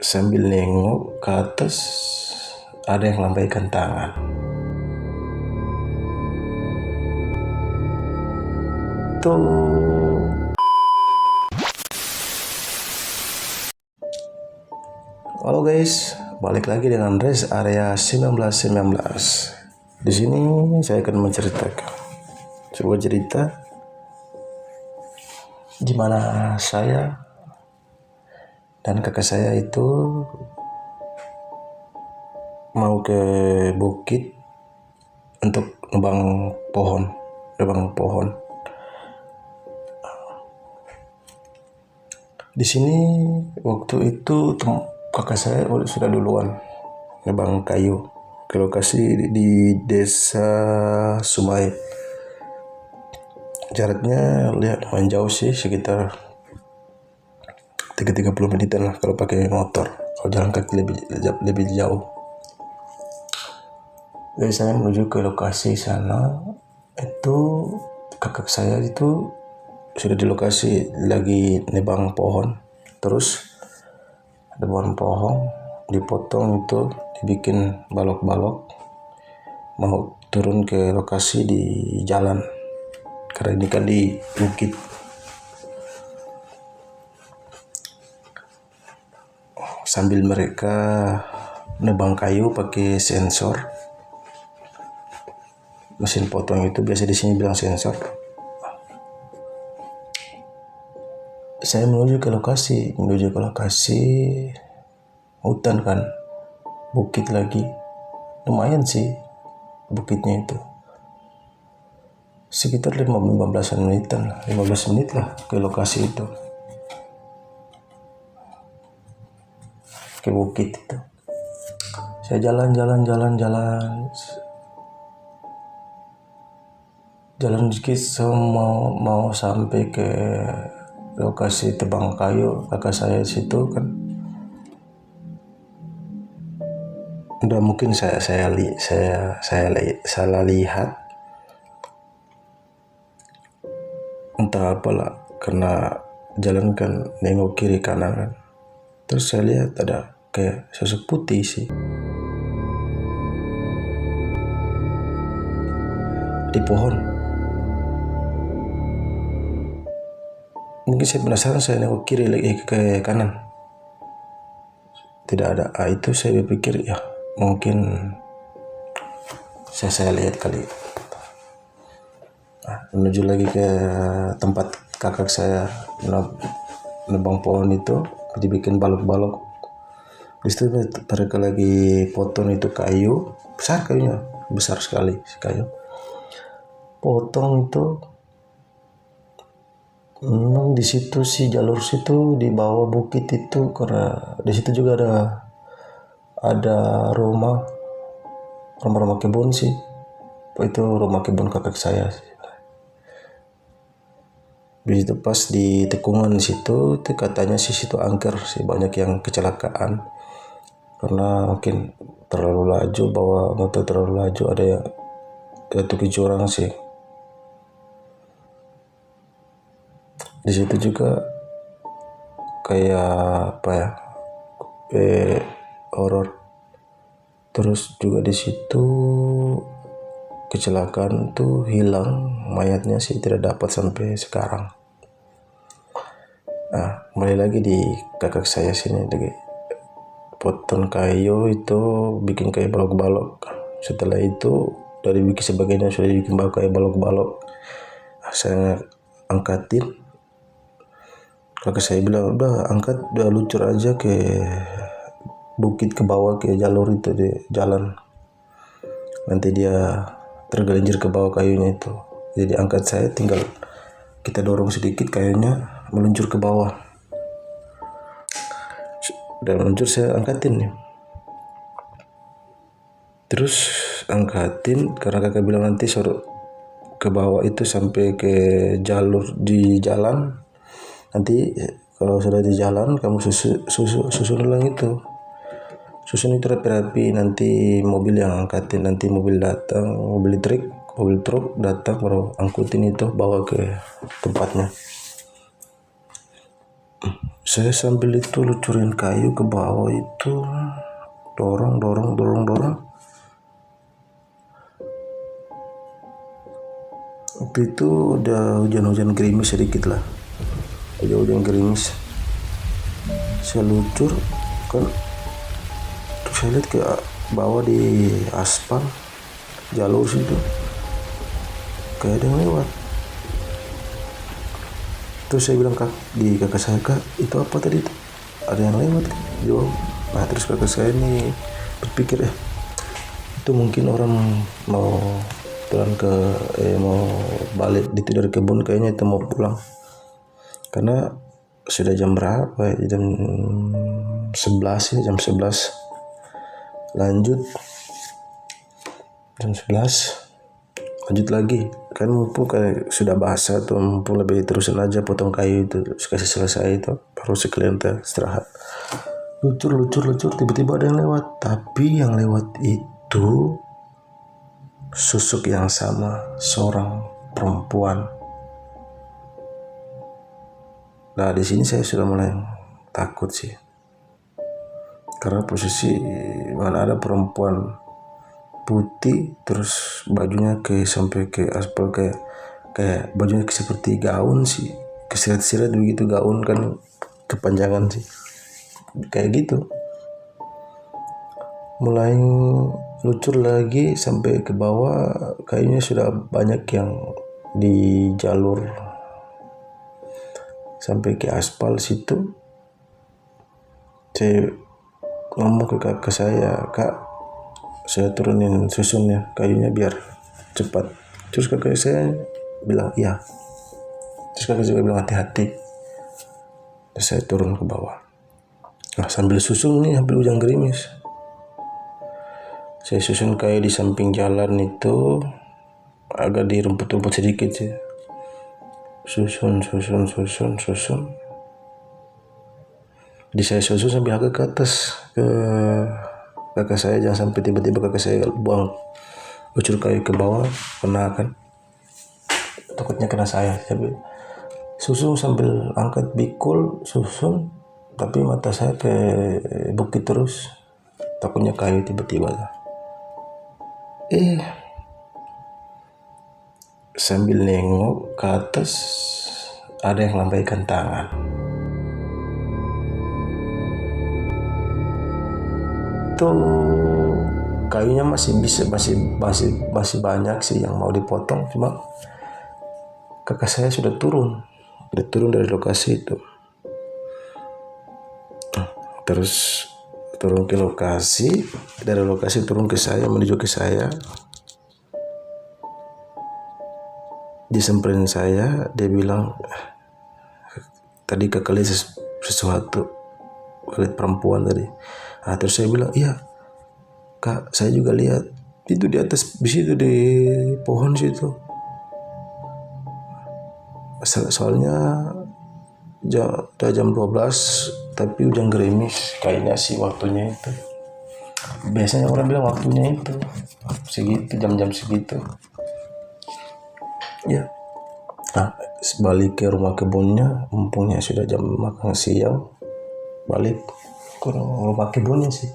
Sambil nengok ke atas, ada yang lambaikan tangan. Tuh. Halo guys, balik lagi dengan Rest Area 1919. Di sini saya akan menceritakan sebuah cerita di mana saya dan kakak saya itu mau ke bukit untuk nebang pohon. Di sini waktu itu kakak saya sudah duluan nebang kayu ke lokasi di desa Sumai. Jaraknya lihat lumayan jauh sih, sekitar 30 menitan lah kalau pakai motor. Kalau jalan kaki lebih jauh. Jadi saya menuju ke lokasi sana, itu kakak saya itu sudah di lokasi lagi nebang pohon. Terus ada pohon dipotong, itu dibikin balok-balok, mau turun ke lokasi di jalan karena ini kan di bukit. Sambil mereka nebang kayu pakai sensor, mesin potong itu biasa di sini bilang sensor. Saya menuju ke lokasi hutan kan, bukit lagi, lumayan sih bukitnya itu, sekitar 15 menit lah ke lokasi itu, ke bukit itu. Saya jalan dikit, mau sampai ke lokasi tebang kayu kakak saya situ kan. Udah mungkin saya salah lihat, entah apalah, karena jalan kan nengok kiri kanan kan. Terus saya lihat ada kayak sosok putih sih di pohon. Mungkin saya penasaran, saya nengok kiri lagi ke kanan, tidak ada. Itu saya berpikir ya mungkin saya lihat kali. Menuju lagi ke tempat kakak saya nebang pohon itu, dibikin balok-balok. Di situ mereka lagi potong itu kayu besar, kayunya besar sekali kayu. Potong itu memang di situ sih, jalur situ di bawah bukit itu, karena di situ juga ada rumah kebun sih. Itu rumah kebun kakak saya sih. Di situ pas di tikungan situ, katanya sih situ angker sih, banyak yang kecelakaan karena mungkin terlalu laju, bawa motor terlalu laju, ada yang jatuh ke jurang sih. Di situ juga kayak apa ya, horor. Terus juga di situ kecelakaan tuh hilang mayatnya sih, tidak dapat sampai sekarang. Kembali lagi di kakak saya sini, lagi potong kayu itu, bikin kayak balok-balok. Setelah itu dari bikin sebagainya sudah dibikin kayak balok-balok, saya angkatin. Kakak saya bilang udah angkat, udah luncur aja ke bukit, ke bawah ke jalur itu di jalan, nanti dia tergelincir ke bawah kayunya itu. Jadi angkat, saya tinggal kita dorong sedikit, kayunya meluncur ke bawah. Udah meluncur, saya angkatin nih. Terus angkatin karena kakak bilang nanti suruh ke bawah itu sampai ke jalur di jalan. Nanti kalau sudah di jalan kamu susun ulang itu. Susun itu rapi-rapi, nanti mobil yang angkatin, nanti mobil datang, mobil truk datang baru angkutin itu, bawa ke tempatnya. Saya sambil itu lucurin kayu ke bawah itu, dorong. Waktu itu udah hujan-hujan gerimis sedikit lah, hujan gerimis. Saya lucur kan, terus saya lihat ke bawah di aspal jalur situ kayak ada yang lewat. Terus saya bilang di kakak saya, "Kak, itu apa tadi tuh? Ada yang lewat." Jawab. Nah terus kakak saya ini berpikir, itu mungkin orang mau pulang mau balik dari kebun, kayaknya itu mau pulang. Karena sudah jam berapa ya? Jam 11 ya, jam 11. Lanjut jam 11 lanjut lagi kan, mumpung kayak sudah basah tuh, mumpung lebih terusin aja potong kayu itu, kasih selesai itu baru sekalian istirahat. Lucur tiba-tiba ada yang lewat, tapi yang lewat itu susuk yang sama, seorang perempuan. Nah di sini saya sudah mulai takut sih, karena posisi mana ada perempuan putih terus bajunya sampai ke aspal, kayak bajunya seperti gaun sih, kesirat-sirat begitu, gaun kan kepanjangan sih kayak gitu. Mulai lucur lagi sampai ke bawah, kayaknya sudah banyak yang di jalur sampai ke aspal situ. Saya ngomong ke kakak saya, "Kak, saya turunin susunnya, kayunya biar cepat." Terus kakak saya bilang iya. Terus kakak juga bilang hati-hati. Terus saya turun ke bawah. Nah sambil susun nih, sambil hujan gerimis, saya susun kayu di samping jalan itu, agak di rumput-rumput sedikit sih. Susun. Jadi saya susun sambil agak ke atas ke kakak saya, jangan sampai tiba-tiba kakak saya buang lucur kayu ke bawah, kena kan, takutnya kena saya. Tapi susun sambil angkat bikul susun, tapi mata saya ke bukit terus, takutnya kayu tiba-tiba lah. Sambil nengok ke atas, ada yang lambaikan tangan. Itu kayunya masih banyak sih yang mau dipotong, cuma kakak saya sudah turun dari lokasi itu. Terus turun ke lokasi, dari lokasi turun ke saya, menuju ke saya. Disamperin saya, dia bilang, "Tadi kakak lihat sesuatu, lihat perempuan tadi." Nah, terus saya bilang, "Iya Kak, saya juga lihat itu di atas, di situ di pohon situ." Soalnya udah jam 12, tapi hujan gerimis, kayaknya sih waktunya itu. Biasanya orang bilang waktunya itu segitu, jam-jam segitu. Ya. Nah, balik ke rumah kebunnya, mumpungnya sudah jam makan siang, balik ke rumah kebunnya sih.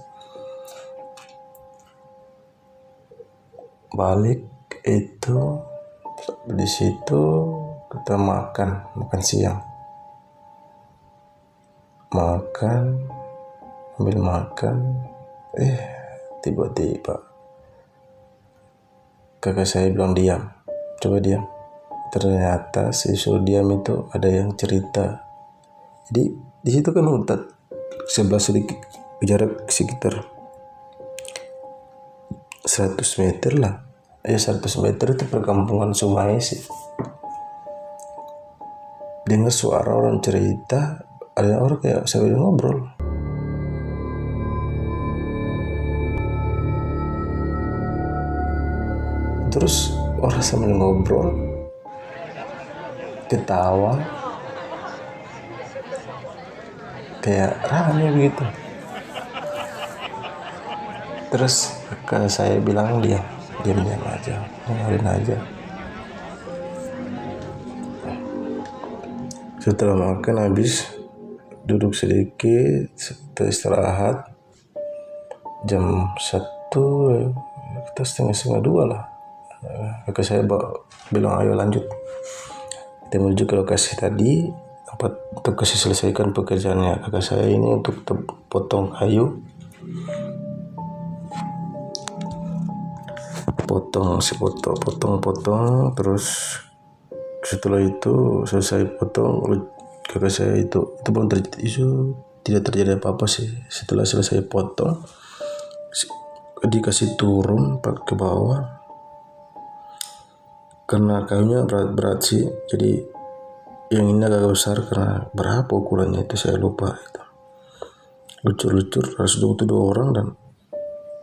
Balik itu di situ kita makan siang. Ambil makan, tiba-tiba kakak saya bilang, "Diam, coba diam." Ternyata suruh diam itu ada yang cerita. Jadi di situ kan hutan sebelah sedikit, jarak sekitar 100 meter lah. 100 meter itu perkampungan Sungai sih. Dengar suara orang cerita, ada orang kayak sambil ngobrol. Terus orang sambil ngobrol, ketawa, kayak rame begitu. Terus saya bilang, diam aja, dengerin aja. Setelah makan habis, duduk sedikit, istirahat. Jam 1 kita setengah 2 lah. Kakak saya bilang ayo lanjut. Kita menuju ke lokasi tadi untuk kasih selesaikan pekerjaannya. Kakak saya ini untuk potong kayu, potong, terus setelah itu selesai potong, kakak saya itu belum tidak terjadi apa-apa sih. Setelah selesai potong, dikasih turun ke bawah karena kayunya berat sih. Jadi yang ini agak besar, karena berapa ukurannya itu saya lupa. Itu lucur harus 22 orang dan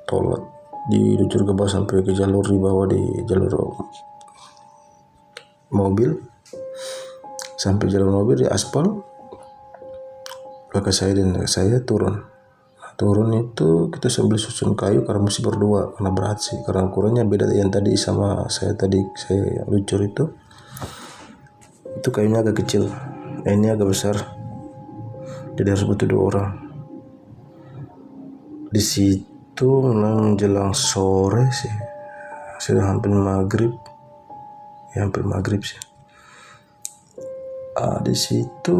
tolak dilucur ke bawah sampai ke jalur di bawah, di jalur mobil, sampai jalur mobil di aspal. Kakak saya dan saya turun itu kita sambil susun kayu karena mesti berdua, karena berat sih, karena ukurannya beda yang tadi sama saya lucur itu kayunya agak kecil, ini agak besar, jadi harus butuh 2 orang. Di situ menjelang sore sih, sudah hampir maghrib sih. Di situ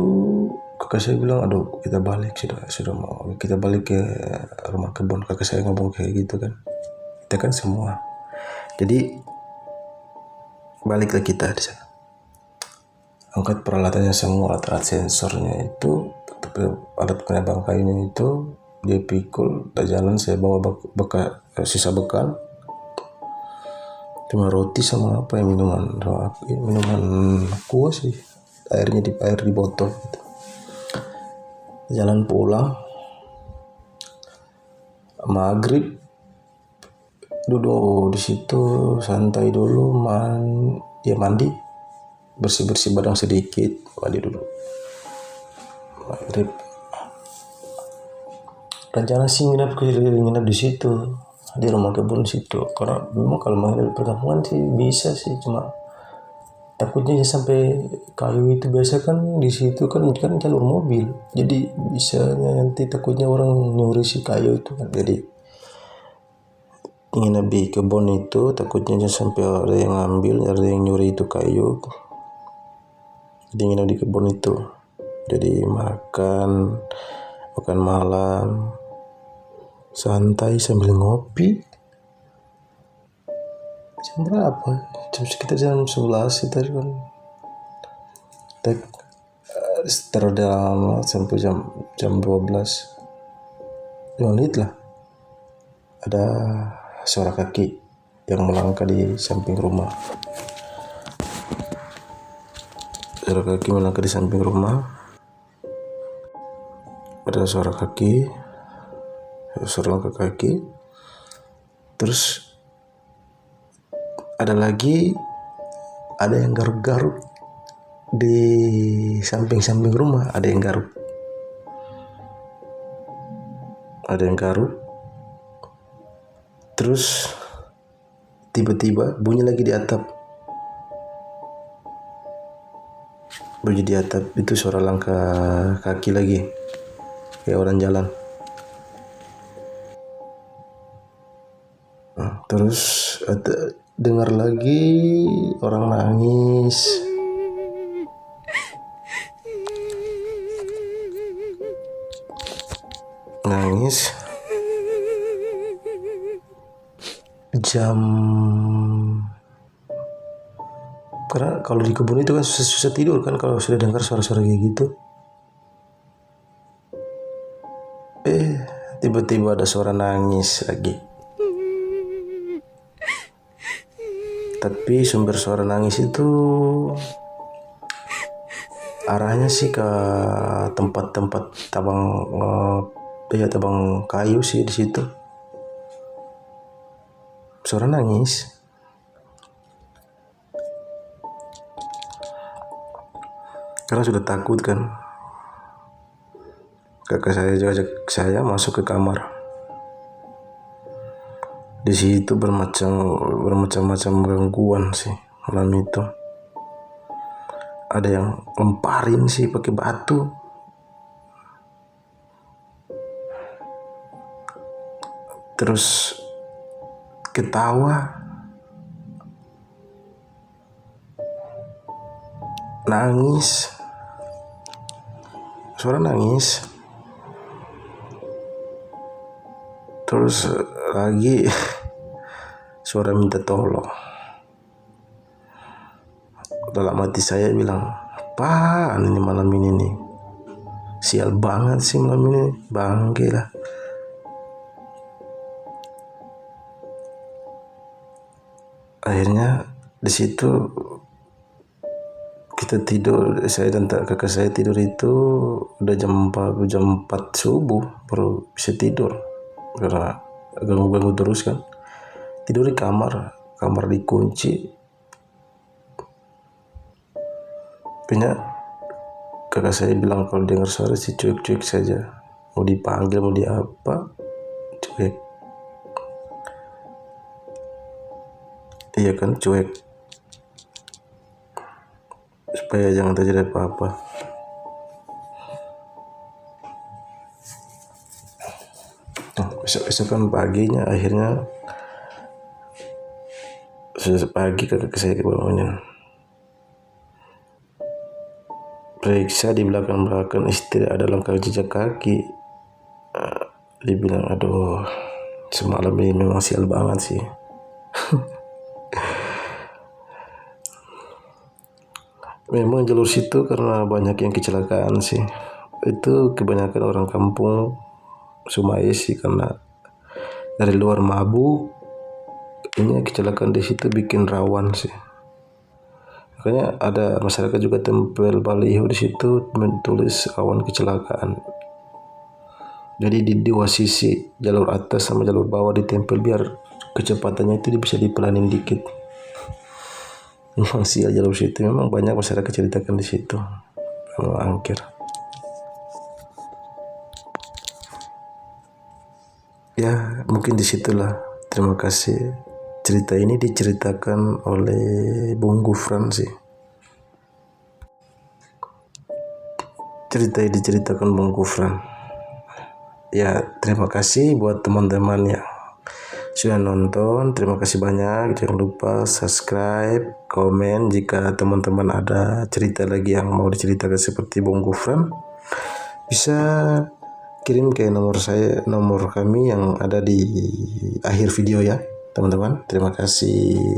kakak saya bilang, aduh kita balik, sudah mau kita balik ke rumah kebun. Kakak saya ngomong kayak gitu kan, kita kan semua, jadi baliklah kita di sana, angkat peralatannya semua, alat sensornya itu, alat penebang kayunya itu dia pikul. Udah jalan saya bawa sisa bekal, cuma roti sama apa ya, minuman kuah sih, air di botol gitu. Jalan pulang maghrib, duduk di situ santai dulu, mandi bersih badan sedikit, mandi dulu maghrib. Rencana sih nginap di situ, di rumah kebun situ, karena memang kalau menginap di perkampungan sih bisa sih, cuma takutnya sampai kayu itu biasa kan di situ kan jalur mobil, jadi bisa nanti takutnya orang nyuri si kayu itu kan. Jadi nginap di kebun itu takutnya sampai ada yang ngambil, ada yang nyuri itu kayu. Jadi nginap di kebun itu, jadi makan malam santai sambil ngopi. Jam berapa? Sekitar jam 11 itu kan. Setelah lama sampai jam 12 menit lah, ada suara kaki yang melangkah di samping rumah. Ada suara langkah kaki, terus ada yang garuk-garuk di samping rumah, ada yang garuk, terus tiba-tiba bunyi lagi di atap, itu suara langkah kaki lagi, kayak orang jalan. Terus dengar lagi orang nangis. Karena kalau di kebun itu kan susah tidur kan kalau sudah dengar suara-suara kayak gitu. Tiba-tiba ada suara nangis lagi. Tapi sumber suara nangis itu arahnya sih ke tempat-tempat tabang kayu sih di situ. Suara nangis. Karena sudah takut kan. Kakak saya juga ajak saya masuk ke kamar. Di situ bermacam-macam gangguan sih malam itu. Ada yang lemparin sih pakai batu. terus ketawa, nangis, suara nangis, terus lagi suara minta tolong. Dalam hati saya bilang, apaan ini malam ini nih, sial banget sih malam ini, bangke lah. Akhirnya di situ kita tidur, saya dan kakak saya tidur itu udah jam 4 subuh baru bisa tidur karena ganggu-ganggu terus kan. Tidur di kamar dikunci. Punya kakak saya bilang kalau dengar suara sih cuek-cuek saja, mau dipanggil mau diapa cuek. Iya kan, cuek, supaya jangan terjadi apa-apa. Nah, besok kan paginya akhirnya sudah pagi kakak saya kebangunan, periksa di belakang istri ada langkah jejak kaki. Dia bilang, aduh semalam ini memang sial banget sih. Memang jalur situ karena banyak yang kecelakaan sih, itu kebanyakan orang kampung Sumai sih, karena dari luar mabuk, ini kecelakaan di situ bikin rawan sih. Makanya ada masyarakat juga tempel baliho di situ menulis rawan kecelakaan. Jadi di dua sisi, jalur atas sama jalur bawah ditempel biar kecepatannya itu bisa dipelanin dikit. Memang sial jalur situ, memang banyak masyarakat ceritakan di situ, memang angker. Ya mungkin disitulah. Terima kasih. Cerita ini diceritakan oleh Bung Gufran sih. Cerita ini diceritakan Bung Gufran. Ya terima kasih buat teman-teman yang sudah nonton. Terima kasih banyak. Jangan lupa subscribe, komen. Jika teman-teman ada cerita lagi yang mau diceritakan seperti Bung Gufran, bisa kirim ke nomor kami yang ada di akhir video ya teman-teman. Terima kasih.